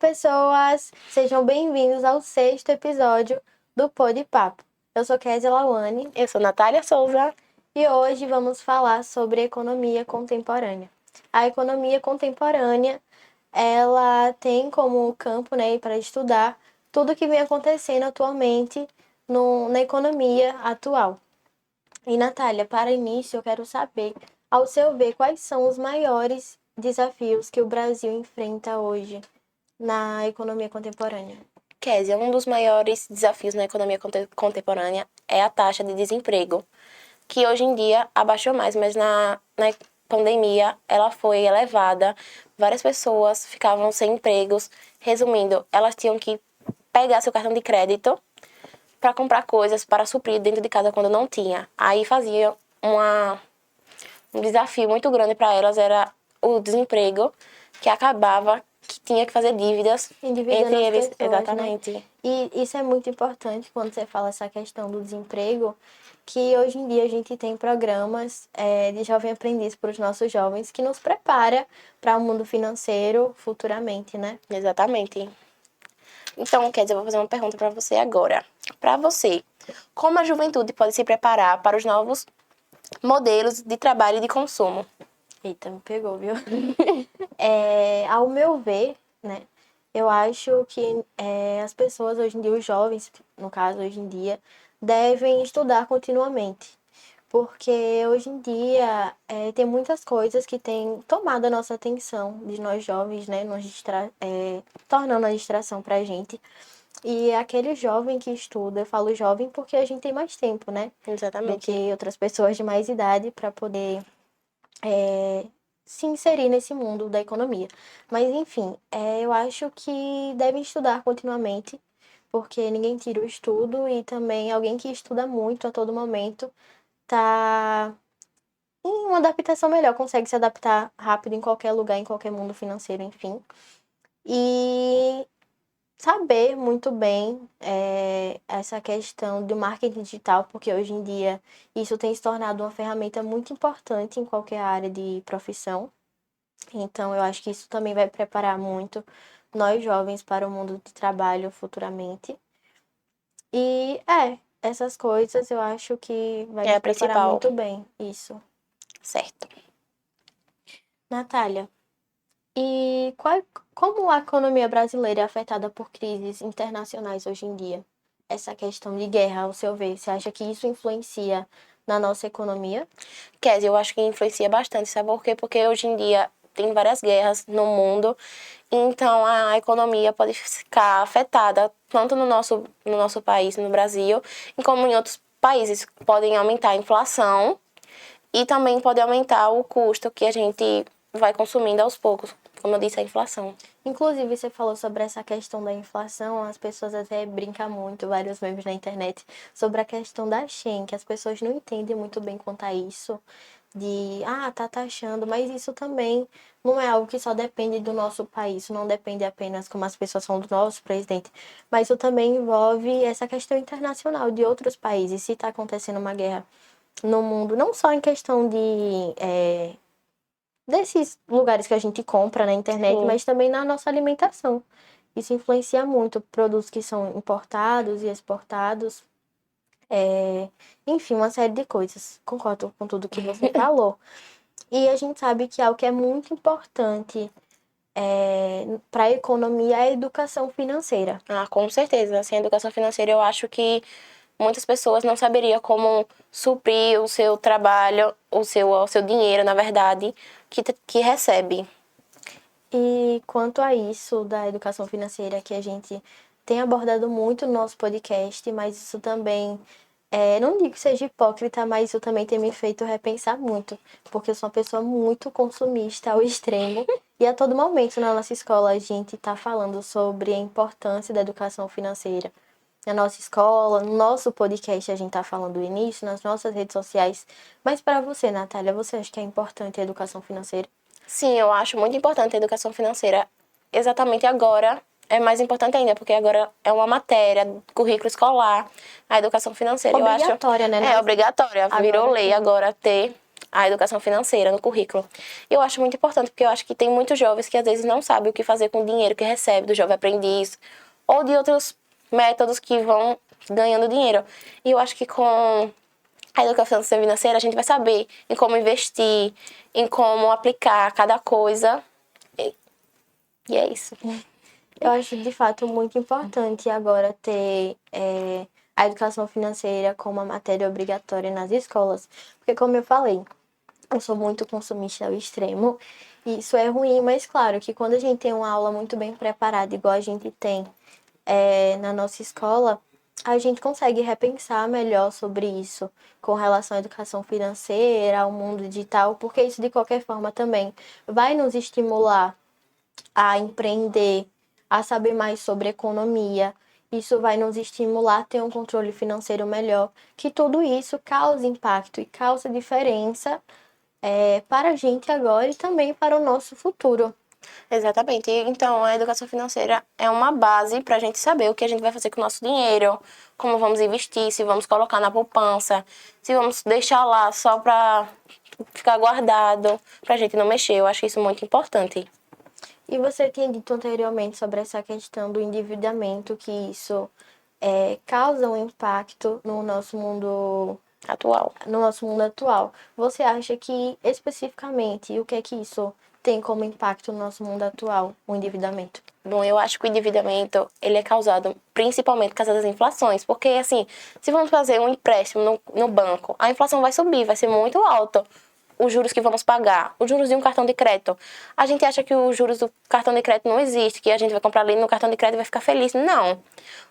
pessoas! Sejam bem-vindos ao 6º episódio do Pod Papo. Eu sou Kézia Lawane. Eu sou Natália Souza. E hoje vamos falar sobre economia contemporânea. A economia contemporânea, ela tem como campo, para estudar tudo que vem acontecendo atualmente na economia atual. E, Natália, para início, eu quero saber, ao seu ver, quais são os maiores desafios que o Brasil enfrenta hoje na economia contemporânea? Kézia, um dos maiores desafios na economia contemporânea é a taxa de desemprego, que hoje em dia abaixou mais, mas na pandemia ela foi elevada. Várias pessoas ficavam sem empregos. Resumindo, elas tinham que pegar seu cartão de crédito para comprar coisas para suprir dentro de casa quando não tinha. Aí fazia um desafio muito grande para elas, era o desemprego, que acabava que tinha que fazer dívidas Endividando entre as eles. pessoas, Exatamente. né? E isso é muito importante quando você fala essa questão do desemprego, que hoje em dia a gente tem programas de jovem aprendiz para os nossos jovens que nos prepara para o mundo financeiro futuramente, né? Exatamente. Então, quer dizer, eu vou fazer uma pergunta para você agora. Para você, como a juventude pode se preparar para os novos modelos de trabalho e de consumo? Eita, me pegou, viu? Ao meu ver, né? Eu acho que as pessoas hoje em dia, os jovens, no caso, hoje em dia, devem estudar continuamente. Porque hoje em dia tem muitas coisas que têm tomado a nossa atenção de nós jovens, né? Tornando a distração pra gente. E aquele jovem que estuda, eu falo jovem porque a gente tem mais tempo, né? Do Exatamente. que outras pessoas de mais idade para poder se inserir nesse mundo da economia. Mas, enfim, eu acho que devem estudar continuamente, porque ninguém tira o estudo e também alguém que estuda muito a todo momento tá em uma adaptação melhor, consegue se adaptar rápido em qualquer lugar, em qualquer mundo financeiro, enfim. E saber muito bem essa questão do marketing digital, porque hoje em dia isso tem se tornado uma ferramenta muito importante em qualquer área de profissão. Então, eu acho que isso também vai preparar muito nós jovens para o mundo de trabalho futuramente. E essas coisas eu acho que vai É nos a preparar principal. muito bem, isso. Certo. Natália, e como a economia brasileira é afetada por crises internacionais hoje em dia? Essa questão de guerra, ao seu ver, você acha que isso influencia na nossa economia? Kézia, eu acho que influencia bastante, sabe por quê? Porque hoje em dia tem várias guerras no mundo, então a economia pode ficar afetada tanto no nosso país, no Brasil, como em outros países. Podem aumentar a inflação e também pode aumentar o custo que a gente vai consumindo aos poucos, como eu disse, a inflação. Inclusive, você falou sobre essa questão da inflação, as pessoas até brincam muito, vários memes na internet, sobre a questão da Shein, que as pessoas não entendem muito bem quanto a isso, tá taxando, mas isso também não é algo que só depende do nosso país, isso não depende apenas, como as pessoas falam, do nosso presidente, mas isso também envolve essa questão internacional de outros países, se está acontecendo uma guerra no mundo, não só em questão desses lugares que a gente compra na internet, Sim. mas também na nossa alimentação. Isso influencia muito produtos que são importados e exportados. Enfim, uma série de coisas. Concordo com tudo que você falou. E a gente sabe que algo que é muito importante para a economia é a educação financeira. Ah, com certeza. Sem educação financeira, eu acho que muitas pessoas não saberiam como suprir o seu trabalho, o seu dinheiro, na verdade, que recebe. E quanto a isso da educação financeira que a gente tem abordado muito no nosso podcast, mas isso também, não digo que seja hipócrita, mas isso também tem me feito repensar muito, porque eu sou uma pessoa muito consumista ao extremo, e a todo momento na nossa escola a gente está falando sobre a importância da educação financeira. Na nossa escola, no nosso podcast a gente está falando do início, nas nossas redes sociais. Mas para você, Natália, você acha que é importante a educação financeira? Sim, eu acho muito importante a educação financeira. Exatamente agora é mais importante ainda, porque agora é uma matéria, currículo escolar, a educação financeira. Eu acho Obrigatória, né? é obrigatória, virou lei agora ter a educação financeira no currículo. Eu acho muito importante, porque eu acho que tem muitos jovens que às vezes não sabem o que fazer com o dinheiro que recebe do jovem aprendiz ou de outros métodos que vão ganhando dinheiro. E eu acho que com a educação financeira a gente vai saber em como investir, em como aplicar cada coisa. E é isso. Eu acho de fato muito importante agora ter a educação financeira como uma matéria obrigatória nas escolas, porque como eu falei, eu sou muito consumista ao extremo, e isso é ruim, mas claro que quando a gente tem uma aula muito bem preparada, igual a gente tem na nossa escola, a gente consegue repensar melhor sobre isso com relação à educação financeira, ao mundo digital, porque isso de qualquer forma também vai nos estimular a empreender, a saber mais sobre economia. Isso vai nos estimular a ter um controle financeiro melhor, que tudo isso causa impacto e causa diferença para a gente agora e também para o nosso futuro. Exatamente. Então, a educação financeira é uma base para a gente saber o que a gente vai fazer com o nosso dinheiro, como vamos investir, se vamos colocar na poupança, se vamos deixar lá só para ficar guardado, para a gente não mexer. Eu acho isso muito importante. E você tinha dito anteriormente sobre essa questão do endividamento, que isso causa um impacto no nosso mundo Atual. atual. Você acha que especificamente o que é que isso tem como impacto no nosso mundo atual, o endividamento? Bom, eu acho que o endividamento, ele é causado principalmente por causa das inflações. Porque, assim, se vamos fazer um empréstimo no banco, a inflação vai subir, vai ser muito alta. Os juros que vamos pagar, os juros de um cartão de crédito. A gente acha que os juros do cartão de crédito não existe, que a gente vai comprar ali no cartão de crédito e vai ficar feliz. Não.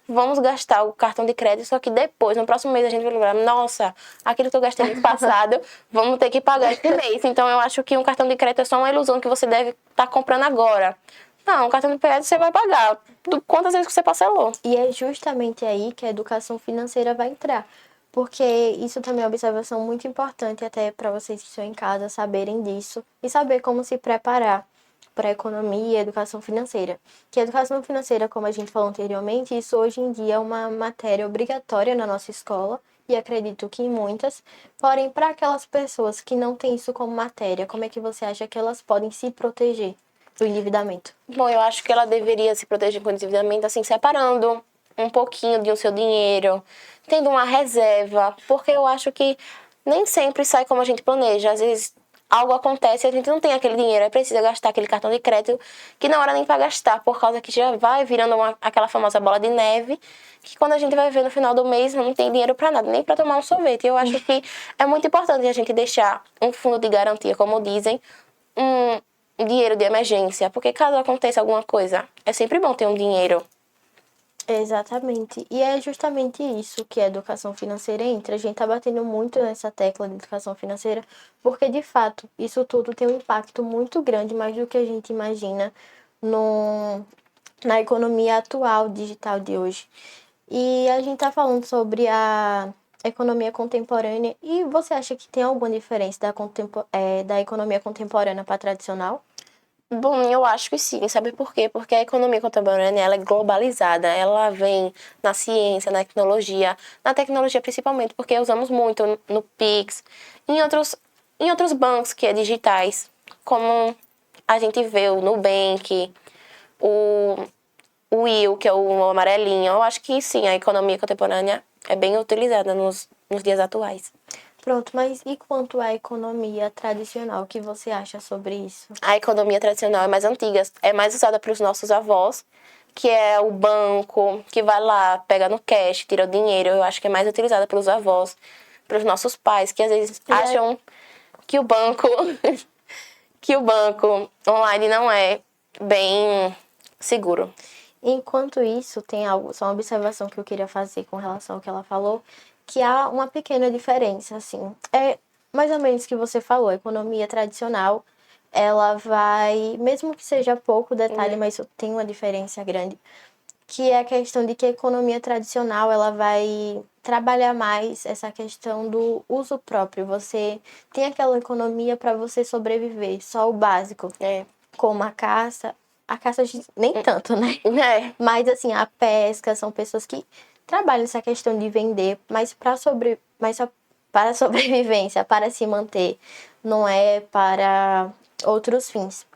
Vamos gastar o cartão de crédito, só que depois, no próximo mês, a gente vai lembrar, nossa, aquilo que eu gastei no passado, vamos ter que pagar esse mês. Então, eu acho que um cartão de crédito é só uma ilusão que você deve estar comprando agora. Não, o cartão de crédito você vai pagar quantas vezes que você parcelou. E é justamente aí que a educação financeira vai entrar. Porque isso também é uma observação muito importante até para vocês que estão em casa saberem disso e saber como se preparar para a economia e a educação financeira. Que a educação financeira, como a gente falou anteriormente, isso hoje em dia é uma matéria obrigatória na nossa escola e acredito que em muitas. Porém, para aquelas pessoas que não têm isso como matéria, como é que você acha que elas podem se proteger do endividamento? Bom, eu acho que ela deveria se proteger com o endividamento, assim, separando um pouquinho do seu dinheiro, tendo uma reserva, porque eu acho que nem sempre sai como a gente planeja. Às vezes algo acontece e a gente não tem aquele dinheiro, aí precisa gastar aquele cartão de crédito que não era nem para gastar, por causa que já vai virando aquela famosa bola de neve, que quando a gente vai ver no final do mês não tem dinheiro para nada, nem para tomar um sorvete. Eu acho que é muito importante a gente deixar um fundo de garantia, como dizem, um dinheiro de emergência, porque caso aconteça alguma coisa, é sempre bom ter um dinheiro. Exatamente. E é justamente isso que a educação financeira entra. A gente tá batendo muito nessa tecla de educação financeira, porque de fato isso tudo tem um impacto muito grande, mais do que a gente imagina, no, na economia atual digital de hoje. E a gente tá falando sobre a economia contemporânea. E você acha que tem alguma diferença da economia contemporânea para a tradicional? Bom, eu acho que sim. Sabe por quê? Porque a economia contemporânea, ela é globalizada. Ela vem na ciência, na tecnologia principalmente, porque usamos muito no Pix, em outros bancos que é digitais, como a gente vê o Nubank, o, o Will, que é o amarelinho. Eu acho que sim, a economia contemporânea é bem utilizada nos dias atuais. Pronto, mas e quanto à economia tradicional, o que você acha sobre isso? A economia tradicional é mais antiga, é mais usada pelos nossos avós, que é o banco, que vai lá, pega no cash, tira o dinheiro. Eu acho que é mais utilizada pelos avós, pelos nossos pais, que às vezes acham que o banco que o banco online não é bem seguro. Enquanto isso, tem algo, só uma observação que eu queria fazer com relação ao que ela falou, que há uma pequena diferença, assim. É mais ou menos o que você falou, a economia tradicional, ela vai, mesmo que seja pouco detalhe, mas isso tem uma diferença grande, que é a questão de que a economia tradicional, ela vai trabalhar mais essa questão do uso próprio. Você tem aquela economia para você sobreviver, só o básico, como a caça nem tanto, né? É. Mas assim, a pesca são pessoas que trabalham essa questão de vender, mas para a sobrevivência, para se manter não é para outros fins.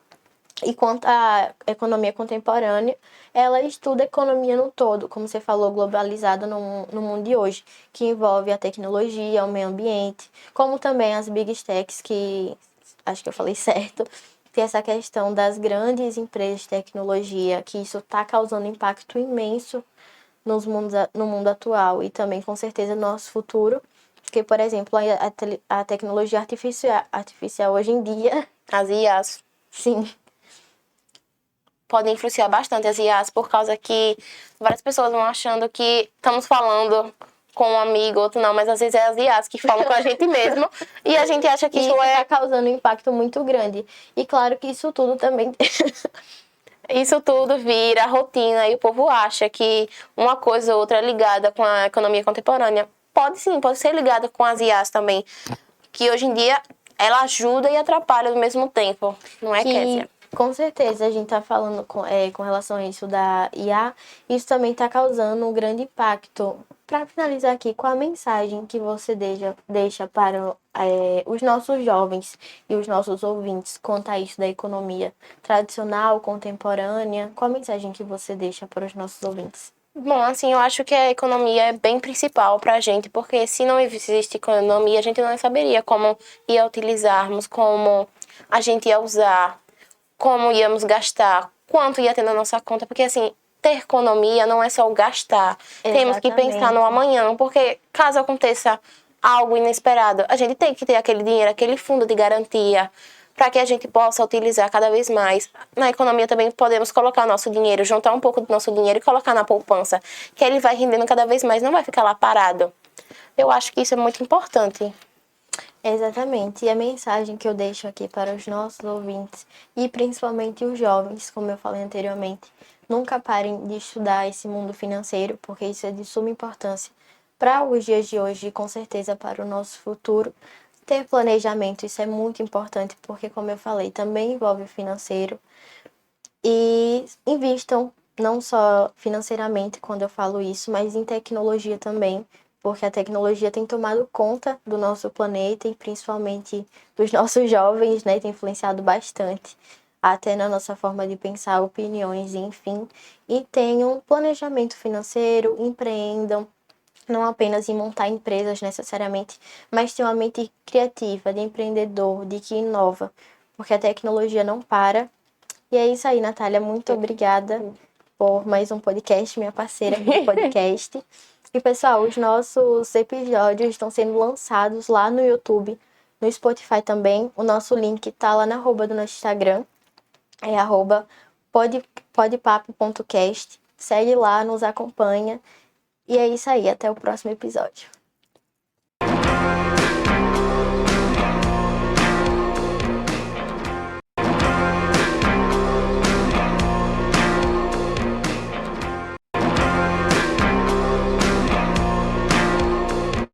E quanto à economia contemporânea, ela estuda a economia no todo, como você falou, globalizada no mundo de hoje, que envolve a tecnologia, o meio ambiente, como também as big techs, que acho que eu falei certo, tem essa questão das grandes empresas de tecnologia, que isso está causando impacto imenso no mundo atual e também, com certeza, no nosso futuro. Porque, por exemplo, a tecnologia artificial hoje em dia, As IAs sim, podem influenciar bastante as IAs, por causa que várias pessoas vão achando que estamos falando com um amigo, outro não, mas às vezes é as IAs que falam com a gente mesmo, e a gente acha que e isso isso é... está causando um impacto muito grande. E claro que isso tudo também. Isso tudo vira rotina e o povo acha que uma coisa ou outra é ligada com a economia contemporânea. Pode sim, pode ser ligada com as IAs também, que hoje em dia ela ajuda e atrapalha ao mesmo tempo, não é, Que Kézia? com certeza a gente está falando com relação a isso da IA, isso também está causando um grande impacto. Para finalizar aqui, qual a mensagem que você deixa para os nossos jovens e os nossos ouvintes quanto a isso da economia tradicional, contemporânea? Qual a mensagem que você deixa para os nossos ouvintes? Bom, assim, eu acho que a economia é bem principal pra gente, porque se não existisse economia, a gente não saberia como ia utilizarmos, como a gente ia usar, como íamos gastar, quanto ia ter na nossa conta, porque assim, ter economia não é só o gastar. Temos que pensar no Exatamente. amanhã, porque caso aconteça algo inesperado, a gente tem que ter aquele dinheiro, aquele fundo de garantia, para que a gente possa utilizar cada vez mais. Na economia também podemos colocar nosso dinheiro, juntar um pouco do nosso dinheiro e colocar na poupança, que ele vai rendendo cada vez mais, não vai ficar lá parado. Eu acho que isso é muito importante. Exatamente. E a mensagem que eu deixo aqui para os nossos ouvintes, e principalmente os jovens, como eu falei anteriormente, nunca parem de estudar esse mundo financeiro, porque isso é de suma importância para os dias de hoje e com certeza para o nosso futuro. Ter planejamento, isso é muito importante, porque, como eu falei, também envolve o financeiro. E invistam não só financeiramente, quando eu falo isso, mas em tecnologia também, porque a tecnologia tem tomado conta do nosso planeta e principalmente dos nossos jovens, né? Tem influenciado bastante, até na nossa forma de pensar, opiniões, enfim. E tenham planejamento financeiro, empreendam, não apenas em montar empresas necessariamente, mas ter uma mente criativa, de empreendedor, de que inova, porque a tecnologia não para. E é isso aí, Natália. Muito obrigada por mais um podcast, minha parceira no podcast. E, pessoal, os nossos episódios estão sendo lançados lá no YouTube, no Spotify também. O nosso link tá lá na arroba do nosso Instagram, é arroba podpapo.cast. Segue lá, nos acompanha. E é isso aí, até o próximo episódio.